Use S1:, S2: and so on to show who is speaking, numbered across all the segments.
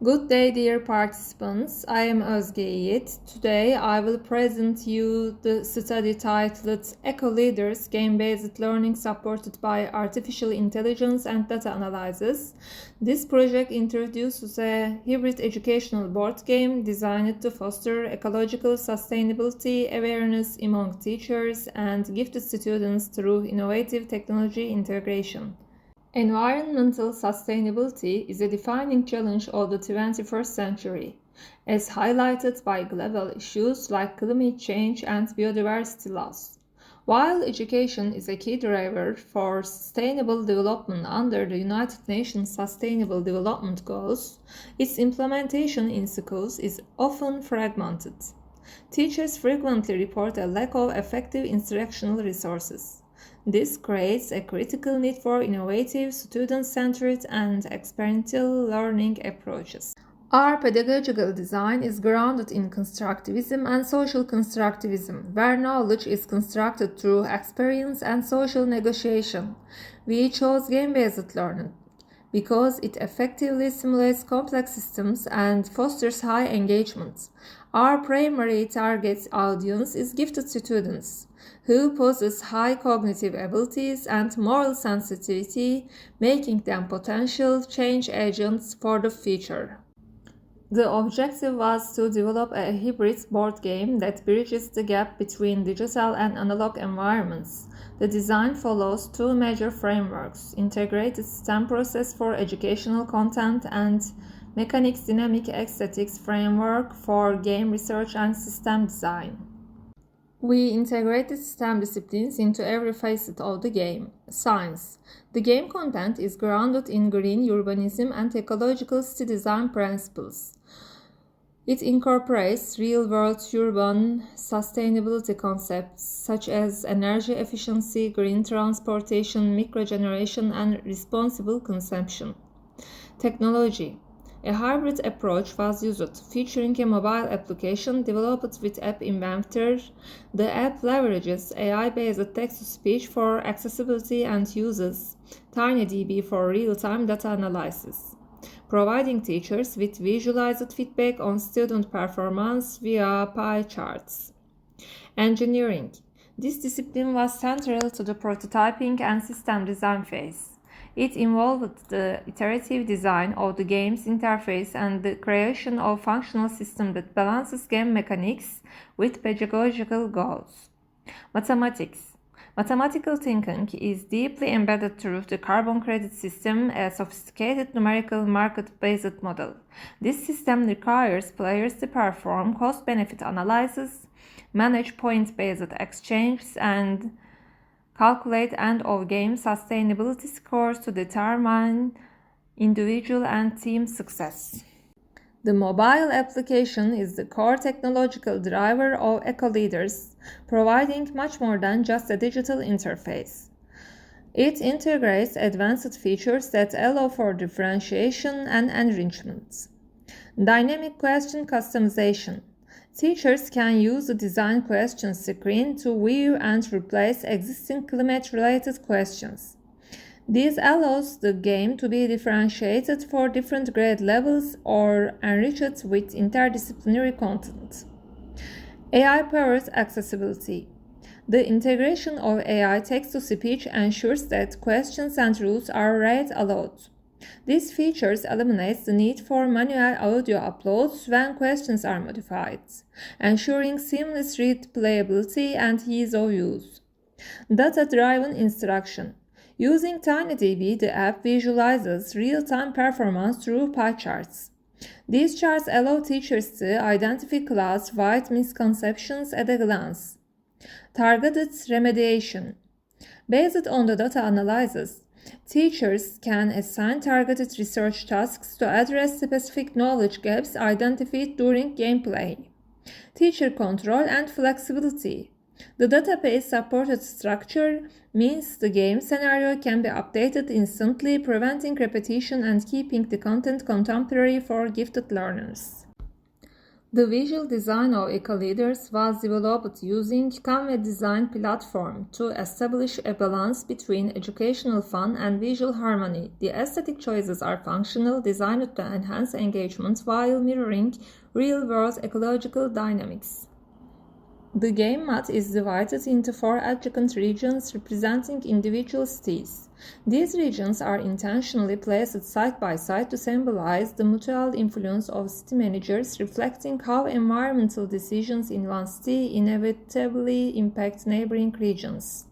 S1: Good day, dear participants. I am Özge Yiğit. Today I will present you the study titled Eco-Leaders Game-Based Learning Supported by Artificial Intelligence and Data Analysis. This project introduces a hybrid educational board game designed to foster ecological sustainability awareness among teachers and gifted students through innovative technology integration. Environmental sustainability is a defining challenge of the 21st century, as highlighted by global issues like climate change and biodiversity loss. While education is a key driver for sustainable development under the United Nations Sustainable Development Goals, its implementation in schools is often fragmented. Teachers frequently report a lack of effective instructional resources. This creates a critical need for innovative, student-centered, and experiential learning approaches. Our pedagogical design is grounded in constructivism and social constructivism, where knowledge is constructed through experience and social negotiation. We chose game-based learning because it effectively simulates complex systems and fosters high engagement. Our primary target audience is gifted students, who possess high cognitive abilities and moral sensitivity, making them potential change agents for the future. The objective was to develop a hybrid board game that bridges the gap between digital and analog environments. The design follows two major frameworks: integrated STEM process for educational content and mechanics dynamic aesthetics framework for game research and system design. We integrated STEM disciplines into every facet of the game. Science. The game content is grounded in green urbanism and ecological city design principles. It incorporates real-world urban sustainability concepts such as energy efficiency, green transportation, microgeneration, and responsible consumption. Technology. A hybrid approach was used, featuring a mobile application developed with App Inventor. The app leverages AI-based text-to-speech for accessibility and uses TinyDB for real-time data analysis, providing teachers with visualized feedback on student performance via pie charts. Engineering. This discipline was central to the prototyping and system design phase. It involved the iterative design of the game's interface and the creation of a functional system that balances game mechanics with pedagogical goals. Mathematics. Mathematical thinking is deeply embedded through the carbon credit system, a sophisticated numerical market-based model. This system requires players to perform cost-benefit analysis, manage point-based exchanges, and calculate end-of-game sustainability scores to determine individual and team success. The mobile application is the core technological driver of Eco-Leaders, providing much more than just a digital interface. It integrates advanced features that allow for differentiation and enrichment. Dynamic question customization. Teachers can use the design question screen to view and replace existing climate-related questions. This allows the game to be differentiated for different grade levels or enriched with interdisciplinary content. AI-powered accessibility. The integration of AI text-to-speech ensures that questions and rules are read aloud. These features eliminate the need for manual audio uploads when questions are modified, ensuring seamless replayability and ease of use. Data-driven instruction. Using TinyDB, the app visualizes real-time performance through pie charts. These charts allow teachers to identify class-wide misconceptions at a glance. Targeted remediation. Based on the data analysis, teachers can assign targeted research tasks to address specific knowledge gaps identified during gameplay. Teacher control and flexibility. The database-supported structure means the game scenario can be updated instantly, preventing repetition and keeping the content contemporary for gifted learners. The visual design of eco-leaders was developed using Canva design platform to establish a balance between educational fun and visual harmony. The aesthetic choices are functional, designed to enhance engagement while mirroring real-world ecological dynamics. The game map is divided into 4 adjacent regions representing individual cities. These regions are intentionally placed side by side to symbolize the mutual influence of city managers, reflecting how environmental decisions in one city inevitably impact neighboring regions.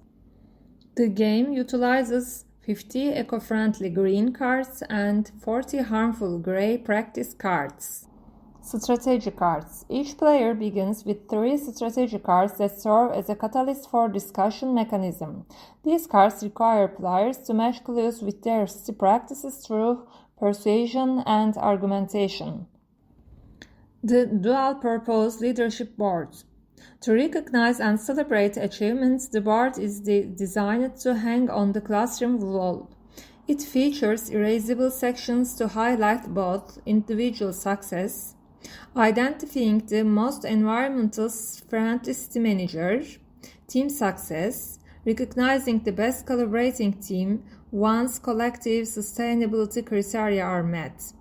S1: The game utilizes 50 eco-friendly green cards and 40 harmful gray practice cards. Strategy cards. Each player begins with 3 strategy cards that serve as a catalyst for discussion mechanism. These cards require players to match clues with their city practices through persuasion and argumentation. The dual-purpose leadership board. To recognize and celebrate achievements, the board is designed to hang on the classroom wall. It features erasable sections to highlight both individual success, identifying the most environmental friendly city manager, team success, recognizing the best collaborating team once collective sustainability criteria are met.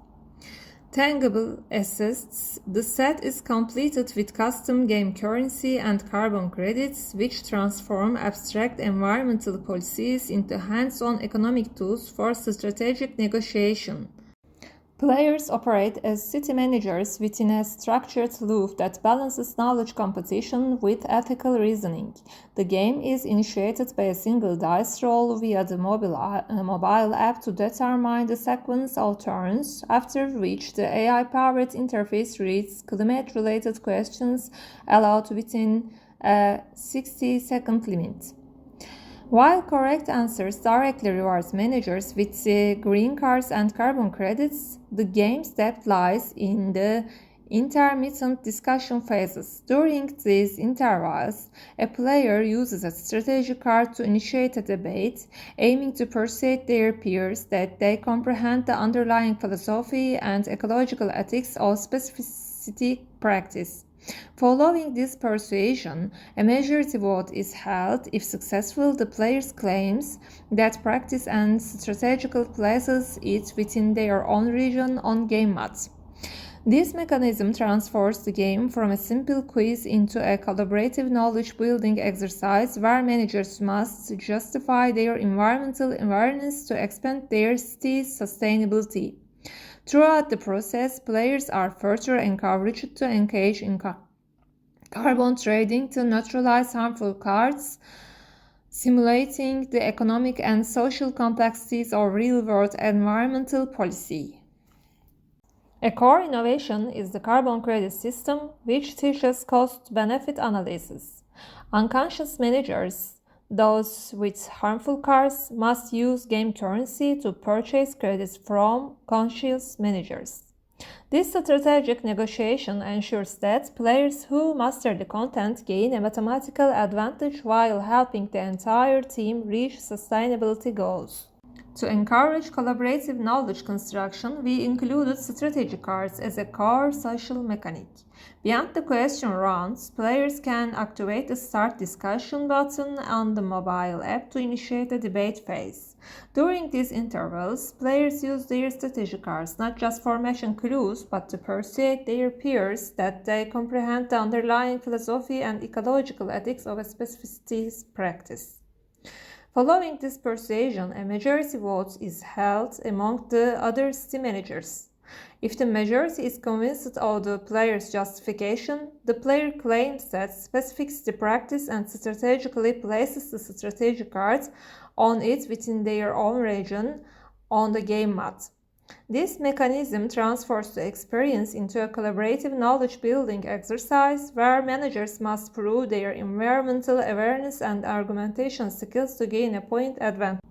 S1: Tangible assets. The set is completed with custom game currency and carbon credits, which transform abstract environmental policies into hands-on economic tools for strategic negotiation. Players operate as city managers within a structured loop that balances knowledge competition with ethical reasoning. The game is initiated by a single dice roll via the mobile app to determine the sequence of turns, after which the AI-powered interface reads climate-related questions aloud within a 60-second limit. While correct answers directly reward managers with green cards and carbon credits, the game's depth lies in the intermittent discussion phases. During these intervals, a player uses a strategy card to initiate a debate, aiming to persuade their peers that they comprehend the underlying philosophy and ecological ethics of specific practice. Following this persuasion, a majority vote is held. If successful, the players claims that practice and strategical places it within their own region on game mats. This mechanism transforms the game from a simple quiz into a collaborative knowledge-building exercise where managers must justify their environmental awareness to expand their city's sustainability. Throughout the process, players are further encouraged to engage in carbon trading to neutralize harmful cards, simulating the economic and social complexities of real-world environmental policy. A core innovation is the carbon credit system, which teaches cost-benefit analysis. Unconscious managers, those with harmful cards, must use game currency to purchase credits from conscious managers. This strategic negotiation ensures that players who master the content gain a mathematical advantage while helping the entire team reach sustainability goals. To encourage collaborative knowledge construction, we included strategy cards as a core social mechanic. Beyond the question rounds, players can activate the Start Discussion button on the mobile app to initiate the debate phase. During these intervals, players use their strategy cards not just for matching clues, but to persuade their peers that they comprehend the underlying philosophy and ecological ethics of a specific practice. Following this persuasion, a majority vote is held among the other city managers. If the majority is convinced of the player's justification, the player claims that specific city practice and strategically places the strategy cards on it within their own region on the game mat. This mechanism transfers the experience into a collaborative knowledge-building exercise where managers must prove their environmental awareness and argumentation skills to gain a point advantage.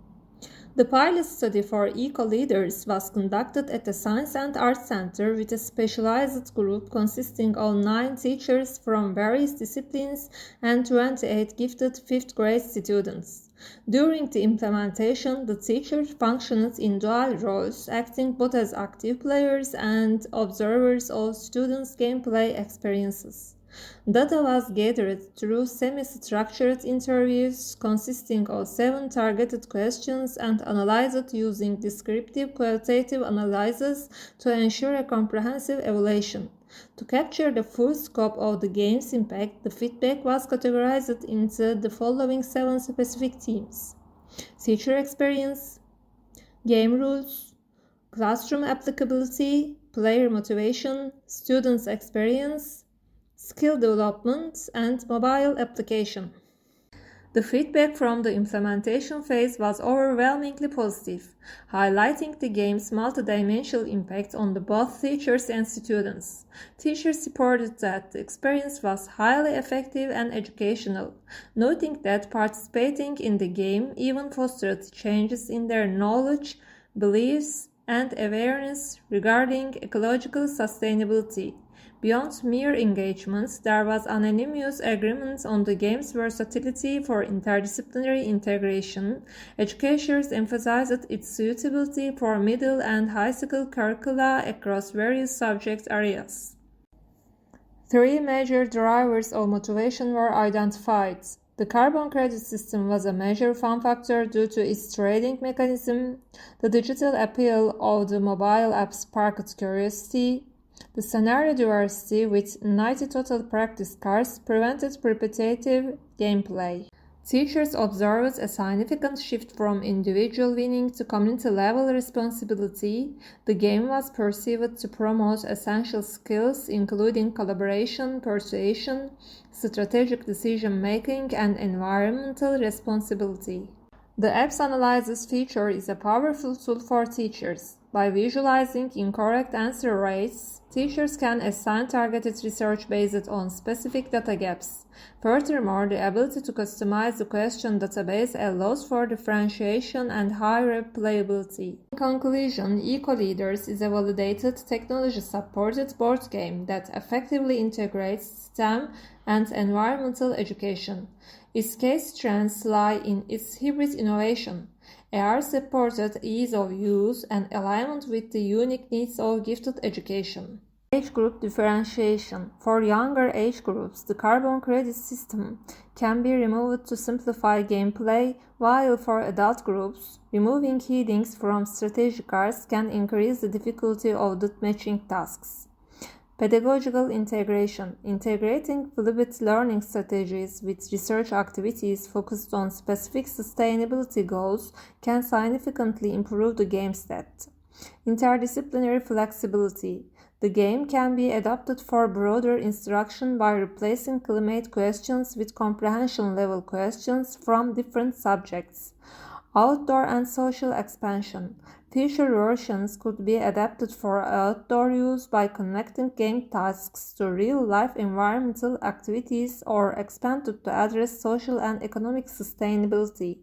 S1: The pilot study for eco-leaders was conducted at the Science and Arts Center with a specialized group consisting of 9 teachers from various disciplines and 28 gifted 5th grade students. During the implementation, the teachers functioned in dual roles, acting both as active players and observers of students' gameplay experiences. Data was gathered through semi-structured interviews consisting of 7 targeted questions and analyzed using descriptive qualitative analysis to ensure a comprehensive evaluation. To capture the full scope of the game's impact, the feedback was categorized into the following 7 specific themes: teacher experience, game rules, classroom applicability, player motivation, students' experience, skill development, and mobile application. The feedback from the implementation phase was overwhelmingly positive, highlighting the game's multidimensional impact on both teachers and students. Teachers reported that the experience was highly effective and educational, noting that participating in the game even fostered changes in their knowledge, beliefs, and awareness regarding ecological sustainability. Beyond mere engagement, there was unanimous agreement on the game's versatility for interdisciplinary integration. Educators emphasized its suitability for middle and high school curricula across various subject areas. 3 major drivers of motivation were identified. The carbon credit system was a major fun factor due to its trading mechanism. The digital appeal of the mobile app sparked curiosity. The scenario diversity with 90 total practice cards prevented repetitive gameplay. Teachers observed a significant shift from individual winning to community-level responsibility. The game was perceived to promote essential skills including collaboration, persuasion, strategic decision-making, and environmental responsibility. The app's analysis feature is a powerful tool for teachers. By visualizing incorrect answer rates, teachers can assign targeted research based on specific data gaps. Furthermore, the ability to customize the question database allows for differentiation and high replayability. In conclusion, Eco-Leaders is a validated, technology-supported board game that effectively integrates STEM and environmental education. Its key strengths lie in its hybrid innovation, AR-supported ease of use, and alignment with the unique needs of gifted education. Age group differentiation. For younger age groups, the carbon credit system can be removed to simplify gameplay, while for adult groups, removing headings from strategy cards can increase the difficulty of the matching tasks. Pedagogical integration. Integrating fluid learning strategies with research activities focused on specific sustainability goals can significantly improve the game stat. Interdisciplinary flexibility. The game can be adapted for broader instruction by replacing climate questions with comprehension-level questions from different subjects. Outdoor and social expansion. Future versions could be adapted for outdoor use by connecting game tasks to real-life environmental activities or expanded to address social and economic sustainability.